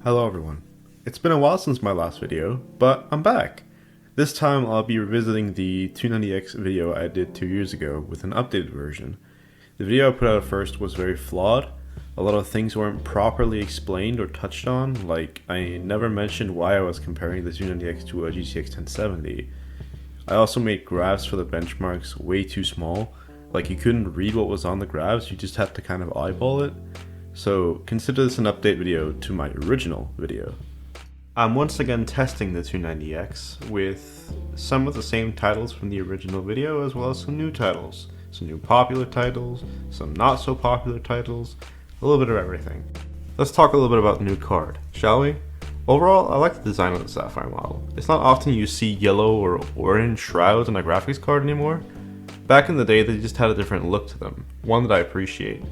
Hello everyone. It's been a while since my last video, but I'm back. This time I'll be revisiting the 290X video I did 2 years ago with an updated version. The video I put out at first was very flawed. A lot of things weren't properly explained or touched on, like I never mentioned why I was comparing the 290X to a GTX 1070. I also made graphs for the benchmarks way too small, like you couldn't read what was on the graphs, you just had to kind of eyeball it. So consider this an update video to my original video. I'm once again testing the 290X with some of the same titles from the original video as well as some new titles. Some new popular titles, some not so popular titles, a little bit of everything. Let's talk a little bit about the new card, shall we? Overall, I like the design of the Sapphire model. It's not often you see yellow or orange shrouds on a graphics card anymore. Back in the day, they just had a different look to them, one that I appreciate.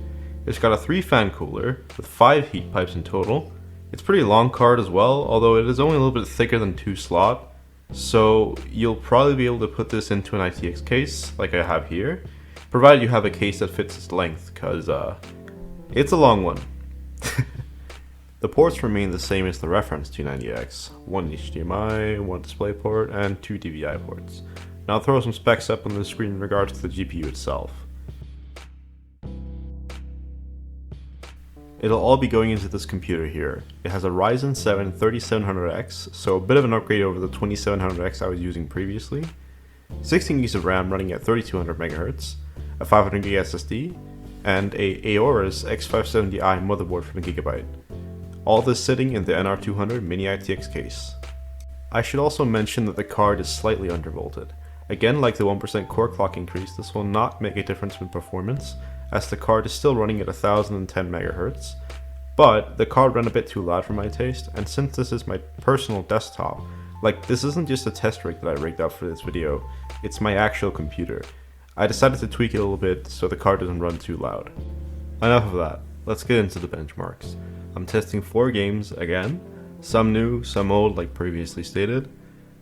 It's got a 3-fan cooler with 5 heat pipes in total. It's a pretty long card as well, although it is only a little bit thicker than 2 slot. So you'll probably be able to put this into an ITX case like I have here, provided you have a case that fits its length, cause it's a long one. The ports remain the same as the reference 290X, 1 HDMI, 1 DisplayPort, and 2 DVI ports. Now I'll throw some specs up on the screen in regards to the GPU itself. It'll all be going into this computer here. It has a Ryzen 7 3700X, so a bit of an upgrade over the 2700X I was using previously. 16 GB of RAM running at 3200 MHz, a 500 GB SSD, and a Aorus X570i motherboard from a Gigabyte. All this sitting in the NR200 mini ITX case. I should also mention that the card is slightly undervolted. Again, like the 1% core clock increase, this will not make a difference in performance, as the card is still running at 1010 MHz, but the card ran a bit too loud for my taste, and since this is my personal desktop, like this isn't just a test rig that I rigged up for this video, it's my actual computer. I decided to tweak it a little bit so the card doesn't run too loud. Enough of that, let's get into the benchmarks. I'm testing 4 games again, some new, some old like previously stated.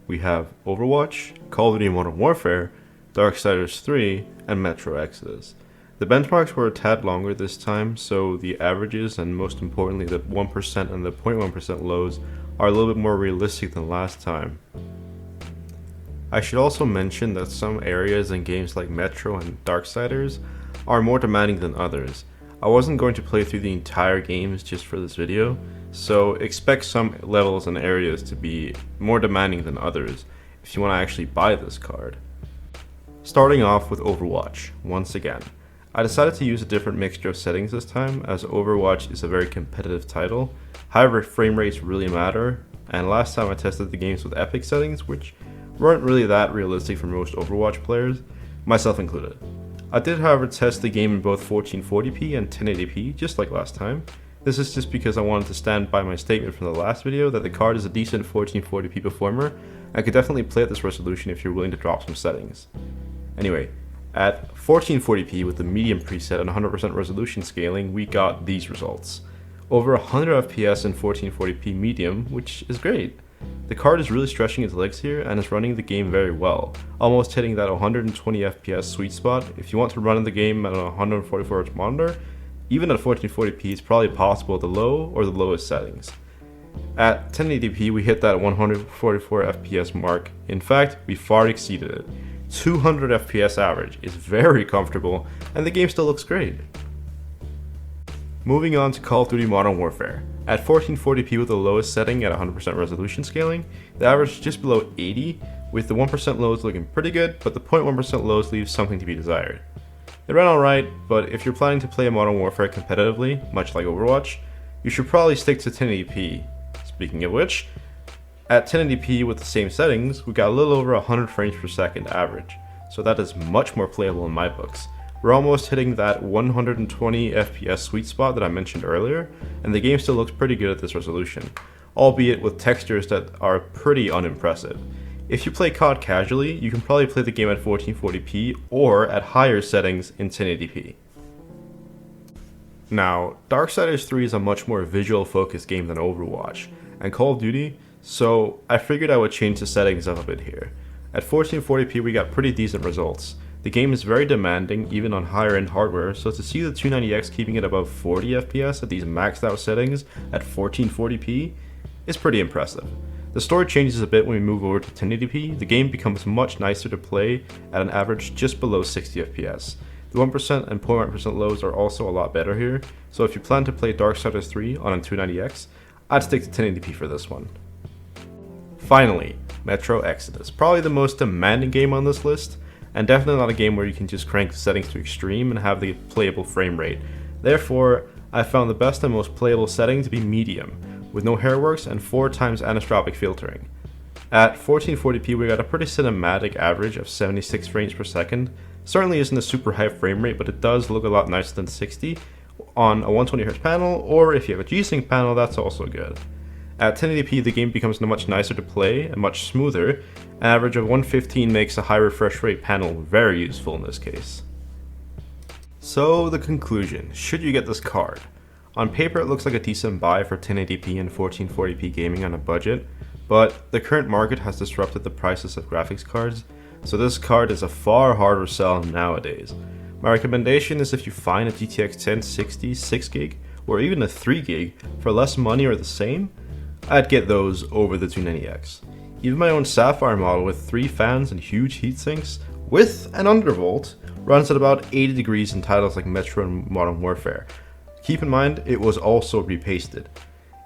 We have Overwatch, Call of Duty Modern Warfare, Darksiders 3, and Metro Exodus. The benchmarks were a tad longer this time, so the averages and most importantly the 1% and the 0.1% lows are a little bit more realistic than last time. I should also mention that some areas in games like Metro and Darksiders are more demanding than others. I wasn't going to play through the entire games just for this video, so expect some levels and areas to be more demanding than others if you want to actually buy this card. Starting off with Overwatch, once again. I decided to use a different mixture of settings this time, as Overwatch is a very competitive title. However, frame rates really matter, and last time I tested the games with epic settings, which weren't really that realistic for most Overwatch players, myself included. I did however test the game in both 1440p and 1080p, just like last time. This is just because I wanted to stand by my statement from the last video that the card is a decent 1440p performer, and could definitely play at this resolution if you're willing to drop some settings. Anyway, at 1440p with the medium preset and 100% resolution scaling, we got these results. Over 100 FPS in 1440p medium, which is great. The card is really stretching its legs here and is running the game very well, almost hitting that 120 FPS sweet spot. If you want to run the game at a 144Hz monitor, even at 1440p it's probably possible at the low or the lowest settings. At 1080p we hit that 144 FPS mark. In fact, we far exceeded it. 200 FPS average is very comfortable, and the game still looks great. Moving on to Call of Duty Modern Warfare. At 1440p with the lowest setting at 100% resolution scaling, the average is just below 80, with the 1% lows looking pretty good, but the 0.1% lows leave something to be desired. It ran alright, but if you're planning to play Modern Warfare competitively, much like Overwatch, you should probably stick to 1080p. Speaking of which, at 1080p with the same settings, we got a little over 100 frames per second average, so that is much more playable in my books. We're almost hitting that 120 FPS sweet spot that I mentioned earlier, and the game still looks pretty good at this resolution, albeit with textures that are pretty unimpressive. If you play COD casually, you can probably play the game at 1440p or at higher settings in 1080p. Now, Darksiders 3 is a much more visual focused game than Overwatch, and Call of Duty, so I figured I would change the settings up a bit here. At 1440p we got pretty decent results. The game is very demanding even on higher end hardware, so to see the 290X keeping it above 40 FPS at these maxed out settings at 1440p is pretty impressive. The story changes a bit when we move over to 1080p. The game becomes much nicer to play at an average just below 60 FPS. The 1% and 0.1% lows are also a lot better here, so if you plan to play Darksiders 3 on a 290X, I'd stick to 1080p for this one. Finally, Metro Exodus, probably the most demanding game on this list, and definitely not a game where you can just crank the settings to extreme and have the playable frame rate. Therefore, I found the best and most playable setting to be medium, with no hairworks and 4 times anisotropic filtering. At 1440p we got a pretty cinematic average of 76 frames per second. Certainly isn't a super high frame rate, but it does look a lot nicer than 60 on a 120Hz panel, or if you have a G-Sync panel, that's also good. At 1080p the game becomes much nicer to play and much smoother. An average of 115 makes a high refresh rate panel very useful in this case. So the conclusion, should you get this card? On paper it looks like a decent buy for 1080p and 1440p gaming on a budget, but the current market has disrupted the prices of graphics cards, so this card is a far harder sell nowadays. My recommendation is if you find a GTX 1060 6GB or even a 3GB for less money or the same, I'd get those over the 290X. Even my own Sapphire model with 3 fans and huge heatsinks with an undervolt runs at about 80 degrees in titles like Metro and Modern Warfare. Keep in mind, it was also repasted.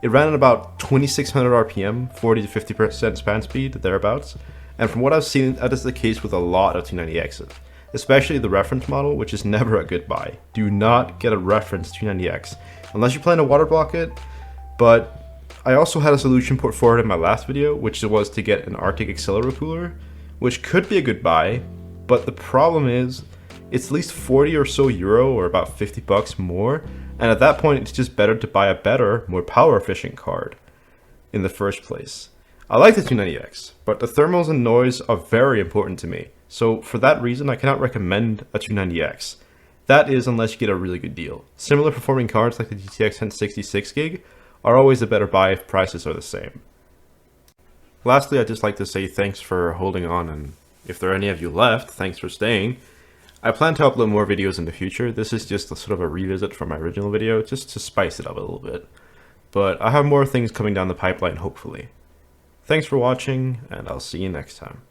It ran at about 2600 RPM, 40 to 50% span speed, thereabouts, and from what I've seen, that is the case with a lot of 290Xs, especially the reference model, which is never a good buy. Do not get a reference 290X, unless you plan to waterblock it, but I also had a solution put forward in my last video, which was to get an Arctic Accelero cooler, which could be a good buy, but the problem is, it's at least 40 or so euro, or about 50 bucks more, and at that point it's just better to buy a better, more power efficient card in the first place. I like the 290X, but the thermals and noise are very important to me, so for that reason I cannot recommend a 290X. That is unless you get a really good deal. Similar performing cards like the GTX 1060 6GB are always a better buy if prices are the same. Lastly, I'd just like to say thanks for holding on, and if there are any of you left, thanks for staying. I plan to upload more videos in the future. This is just a sort of a revisit from my original video, just to spice it up a little bit. But I have more things coming down the pipeline, hopefully. Thanks for watching, and I'll see you next time.